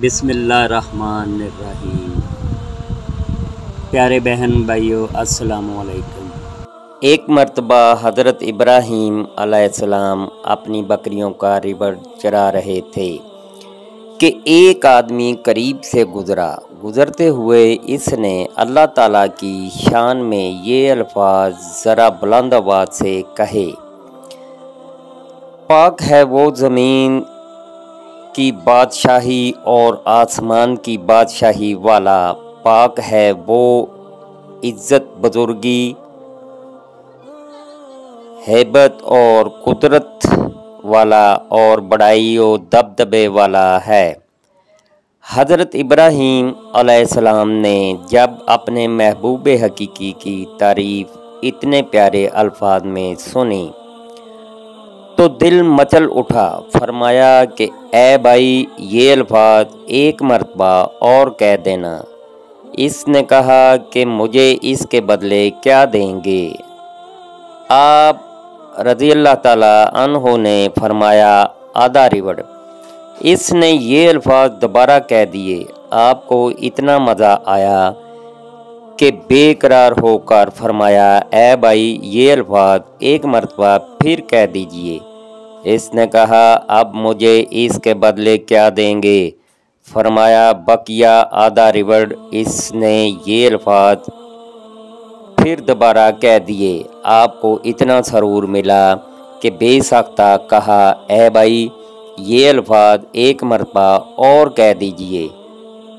بسم اللہ الرحمن الرحیم۔ پیارے بہن بھائیو، السلام علیکم۔ ایک مرتبہ حضرت ابراہیم علیہ السلام اپنی بکریوں کا ربڑ چرا رہے تھے کہ ایک آدمی قریب سے گزرتے ہوئے اس نے اللہ تعالیٰ کی شان میں یہ الفاظ ذرا بلند آواز سے کہے: پاک ہے وہ زمین کی بادشاہی اور آسمان کی بادشاہی والا، پاک ہے وہ عزت، بزرگی، ہیبت اور قدرت والا اور بڑائی و دبدبے والا ہے۔ حضرت ابراہیم علیہ السلام نے جب اپنے محبوب حقیقی کی تعریف اتنے پیارے الفاظ میں سنی تو دل مچل اٹھا۔ فرمایا کہ اے بھائی، یہ الفاظ ایک مرتبہ اور کہہ دینا۔ اس نے کہا کہ مجھے اس کے بدلے کیا دیں گے؟ آپ رضی اللہ تعالیٰ عنہ نے فرمایا آدھا ربڑ۔ اس نے یہ الفاظ دوبارہ کہہ دیے۔ آپ کو اتنا مزہ آیا کہ بے قرار ہو کر فرمایا اے بھائی، یہ الفاظ ایک مرتبہ پھر کہہ دیجئے۔ اس نے کہا اب مجھے اس کے بدلے کیا دیں گے؟ فرمایا بقیہ آدھا ربڑ۔ اس نے یہ الفاظ پھر دوبارہ کہہ دیے۔ آپ کو اتنا سرور ملا کہ بے ساختہ کہا اے بھائی، یہ الفاظ ایک مرتبہ اور کہہ دیجئے۔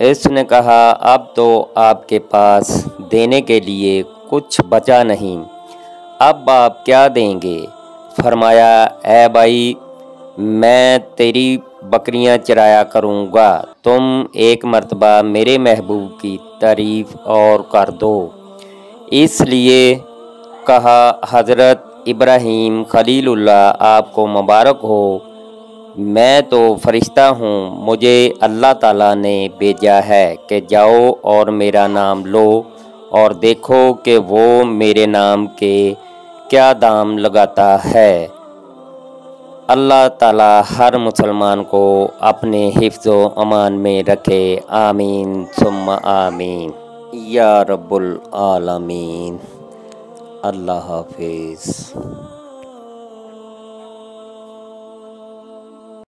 اس نے کہا اب تو آپ کے پاس دینے کے لیے کچھ بچا نہیں، اب آپ کیا دیں گے؟ فرمایا اے بھائی، میں تیری بکریاں چرایا کروں گا، تم ایک مرتبہ میرے محبوب کی تعریف اور کر دو۔ اس لیے کہا حضرت ابراہیم خلیل اللہ آپ کو مبارک ہو، میں تو فرشتہ ہوں، مجھے اللہ تعالیٰ نے بھیجا ہے کہ جاؤ اور میرا نام لو اور دیکھو کہ وہ میرے نام کے کیا دام لگاتا ہے۔ اللہ تعالیٰ ہر مسلمان کو اپنے حفظ و امان میں رکھے، آمین ثم آمین یا رب العالمین۔ اللہ حافظ۔